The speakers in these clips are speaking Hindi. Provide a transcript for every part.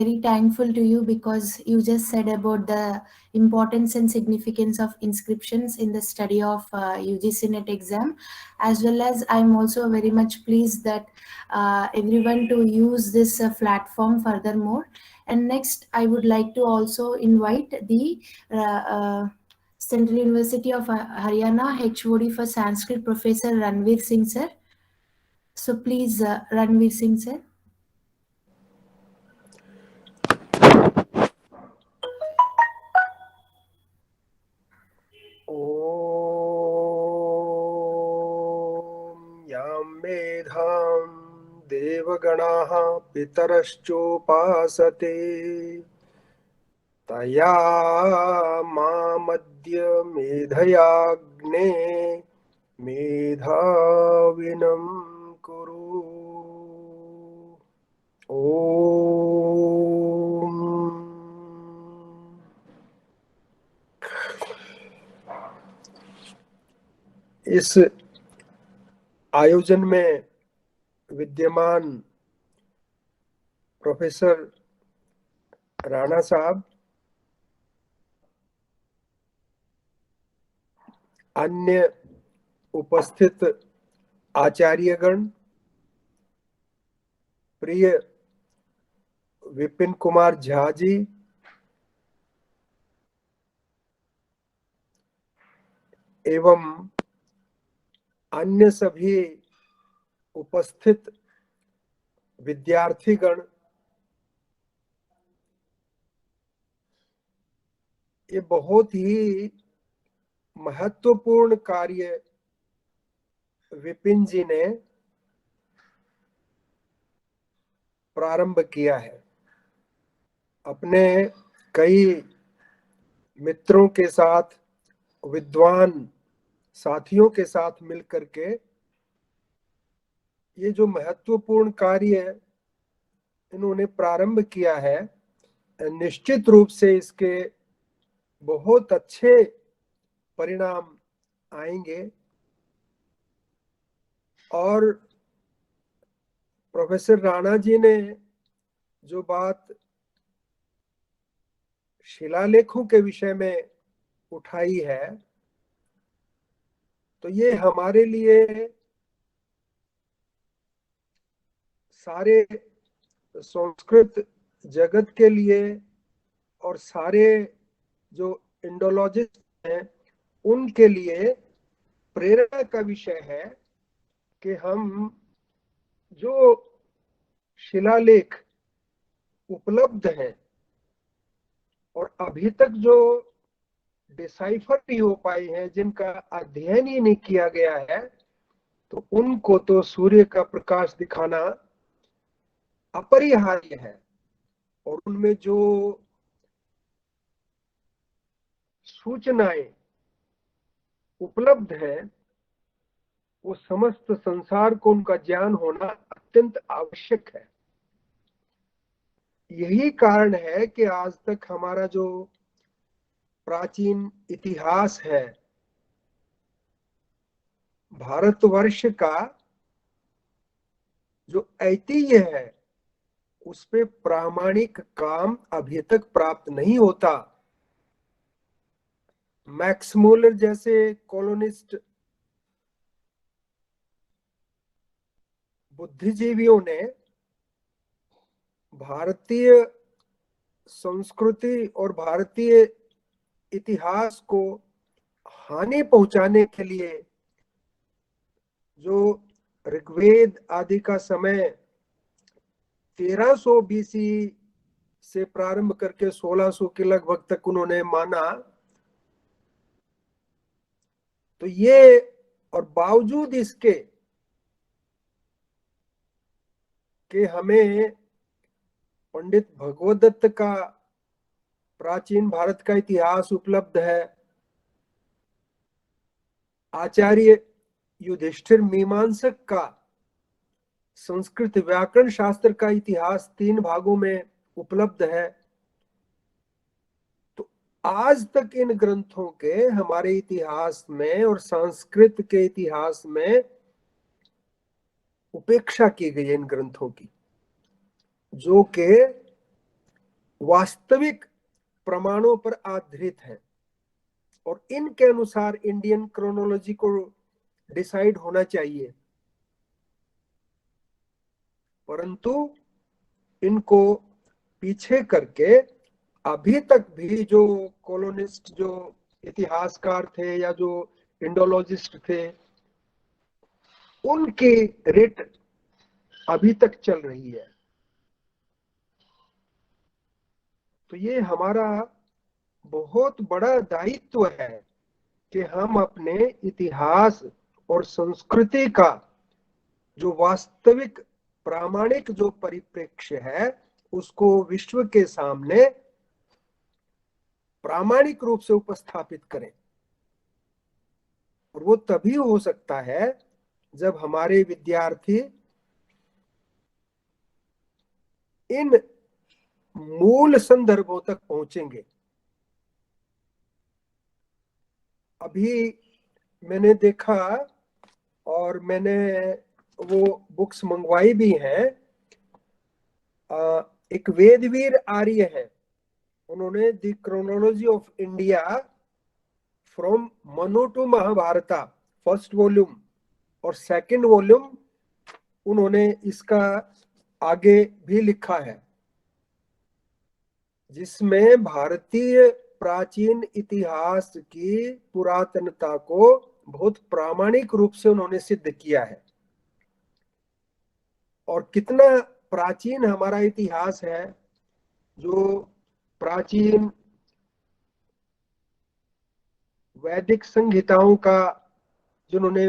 very thankful to you because you just said about the importance and significance of inscriptions in the study of UGC NET exam, as well as I'm also very much pleased that everyone to use this platform furthermore. And next, I would like to also invite the uh, uh, Central University of Haryana HOD for Sanskrit, Professor Ranveer Singh sir. So please, Ranveer Singh sir. ॐ यां मेधां देवगणाः पितरश्चोपासते तया मामद्य मेधयाग्ने मेधाविनं कुरु। ॐ इस आयोजन में विद्यमान प्रोफेसर राणा साहब, अन्य उपस्थित आचार्यगण, प्रिय विपिन कुमार झा जी, एवं अन्य सभी उपस्थित विद्यार्थीगण, ये बहुत ही महत्वपूर्ण कार्य विपिन जी ने प्रारंभ किया है। अपने कई मित्रों के साथ, विद्वान साथियों के साथ मिलकर के ये जो महत्वपूर्ण कार्य इन्होंने प्रारंभ किया है, निश्चित रूप से इसके बहुत अच्छे परिणाम आएंगे। और प्रोफेसर राणा जी ने जो बात शिलालेखों के विषय में उठाई है, तो ये हमारे लिए, सारे संस्कृत जगत के लिए और सारे जो इंडोलॉजिस्ट हैं उनके लिए प्रेरणा का विषय है कि हम जो शिलालेख उपलब्ध हैं और अभी तक जो डिसाइफर नहीं हो पाए हैं, जिनका अध्ययन ही नहीं किया गया है, तो उनको तो सूर्य का प्रकाश दिखाना अपरिहार्य है। और उनमें जो सूचनाएं उपलब्ध है, वो समस्त संसार को उनका ज्ञान होना अत्यंत आवश्यक है। यही कारण है कि आज तक हमारा जो प्राचीन इतिहास है, भारतवर्ष का जो ऐतिह्य है, उस पे प्रामाणिक काम अभी तक प्राप्त नहीं होता। मैक्स मूलर जैसे कॉलोनिस्ट बुद्धिजीवियों ने भारतीय संस्कृति और भारतीय इतिहास को हानि पहुंचाने के लिए जो ऋग्वेद आदि का समय 1300 बीसी से प्रारंभ करके 1600 के लगभग तक उन्होंने माना, तो ये, और बावजूद इसके कि हमें पंडित भगवदत्त का प्राचीन भारत का इतिहास उपलब्ध है, आचार्य युधिष्ठिर मीमांसक का संस्कृत व्याकरण शास्त्र का इतिहास 3 भागों में उपलब्ध है, तो आज तक इन ग्रंथों के हमारे इतिहास में और संस्कृत के इतिहास में उपेक्षा की गई है इन ग्रंथों की, जो कि वास्तविक प्रमाणों पर आधारित है और इनके अनुसार इंडियन क्रोनोलॉजी को डिसाइड होना चाहिए, परंतु इनको पीछे करके अभी तक भी जो कॉलोनिस्ट, जो इतिहासकार थे या जो इंडोलॉजिस्ट थे, उनकी रेट अभी तक चल रही है। तो ये हमारा बहुत बड़ा दायित्व है कि हम अपने इतिहास और संस्कृति का जो वास्तविक प्रामाणिक जो परिप्रेक्ष्य है उसको विश्व के सामने प्रामाणिक रूप से उपस्थापित करें। और वो तभी हो सकता है जब हमारे विद्यार्थी इन मूल संदर्भों तक पहुंचेंगे। अभी मैंने देखा और मैंने वो बुक्स मंगवाई भी हैं, एक वेदवीर आर्य है, उन्होंने the chronology of India from Manu to Mahabharata first volume और सेकंड वॉल्यूम उन्होंने इसका आगे भी लिखा है, जिसमें भारतीय प्राचीन इतिहास की पुरातनता को बहुत प्रामाणिक रूप से उन्होंने सिद्ध किया है। और कितना प्राचीन हमारा इतिहास है, जो प्राचीन वैदिक संहिताओं का जिन्होंने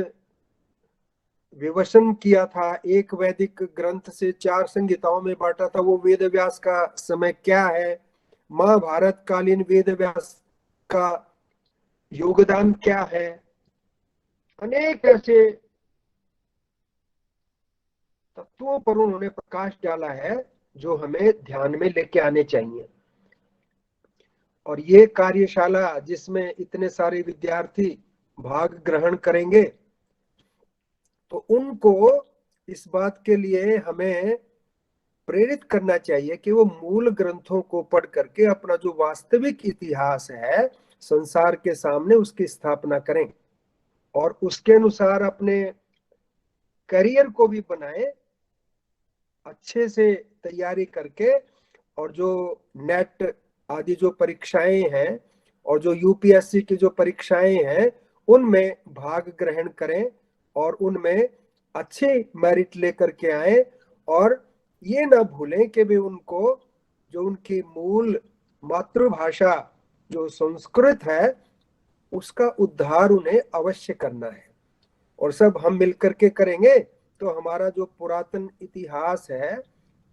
विवशन किया था, एक वैदिक ग्रंथ से 4 संहिताओं में बांटा था, वो वेद व्यास का समय क्या है, महाभारत कालीन वेद व्यास का योगदान क्या है, अनेक ऐसे तत्वों पर उन्होंने प्रकाश डाला है जो हमें ध्यान में लेके आने चाहिए। और ये कार्यशाला जिसमें इतने सारे विद्यार्थी भाग ग्रहण करेंगे, तो उनको इस बात के लिए हमें प्रेरित करना चाहिए कि वो मूल ग्रंथों को पढ़ करके अपना जो वास्तविक इतिहास है संसार के सामने उसकी स्थापना करें और उसके अनुसार अपने करियर को भी बनाएं, अच्छे से तैयारी करके। और जो नेट आदि जो परीक्षाएं हैं और जो यूपीएससी की जो परीक्षाएं हैं उनमें भाग ग्रहण करें और उनमें अच्छे मेरिट लेकर के आए। और ये ना भूलें कि भी उनको जो उनकी मूल मातृभाषा जो संस्कृत है उसका उद्धार उन्हें अवश्य करना है। और सब हम मिलकर के करेंगे तो हमारा जो पुरातन इतिहास है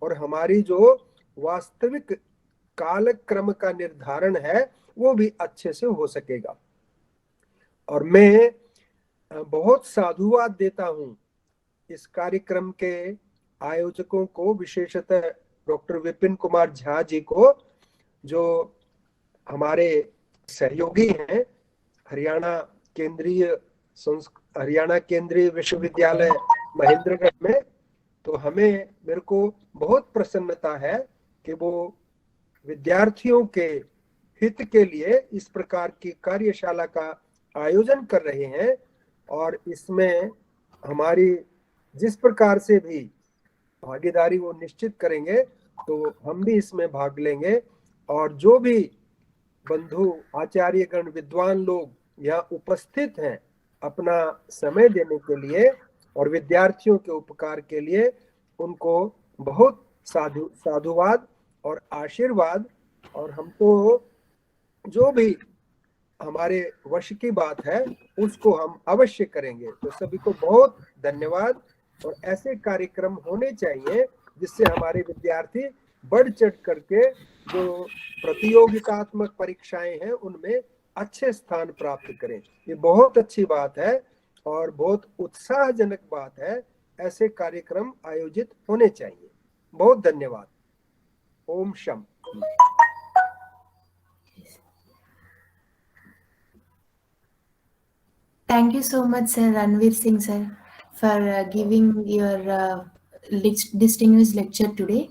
और हमारी जो वास्तविक कालक्रम का निर्धारण है वो भी अच्छे से हो सकेगा। और मैं बहुत साधुवाद देता हूं इस कार्यक्रम के आयोजकों को, विशेषतः डॉक्टर विपिन कुमार झा जी को, जो हमारे सहयोगी हैं हरियाणा केंद्रीय विश्वविद्यालय महेंद्रगढ़ में। तो मेरे को बहुत प्रसन्नता है कि वो विद्यार्थियों के हित के लिए इस प्रकार की कार्यशाला का आयोजन कर रहे हैं। और इसमें हमारी जिस प्रकार से भी भागीदारी वो निश्चित करेंगे तो हम भी इसमें भाग लेंगे। और जो भी बंधु आचार्यगण विद्वान लोग यहाँ उपस्थित हैं अपना समय देने के लिए और विद्यार्थियों के उपकार के लिए, उनको बहुत साधुवाद और आशीर्वाद। और हम तो जो भी हमारे वश की बात है उसको हम अवश्य करेंगे। तो सभी को बहुत धन्यवाद। और ऐसे कार्यक्रम होने चाहिए जिससे हमारे विद्यार्थी बढ़ चढ़ करके जो प्रतियोगितात्मक परीक्षाएं हैं उनमें अच्छे स्थान प्राप्त करें। ये बहुत अच्छी बात है और बहुत उत्साहजनक बात है। ऐसे कार्यक्रम आयोजित होने चाहिए। बहुत धन्यवाद। ओम शम। Thank you so much, Sir Ranveer Singh, sir, for giving your distinguished lecture today.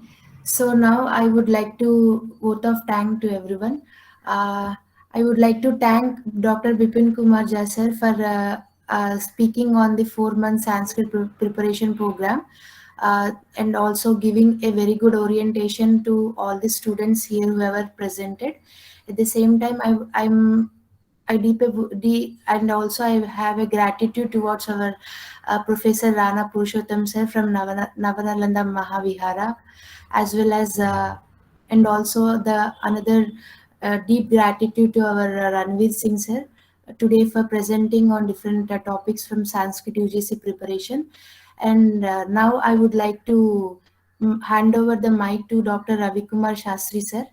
So now I would like to vote of thank to everyone. Uh, I would like to thank Dr. Bipin Kumar Jha sir for speaking on the 4 month Sanskrit preparation program, and also giving a very good orientation to all the students here who ever presented. At the same time, and also I have a gratitude towards our Professor Rana Purushottam sir from Navanalanda Mahavihara, as well as and also the another deep gratitude to our Ranveer Singh sir today for presenting on different topics from Sanskrit UGC preparation. And now I would like to hand over the mic to Dr. Ravi Kumar Shastri sir.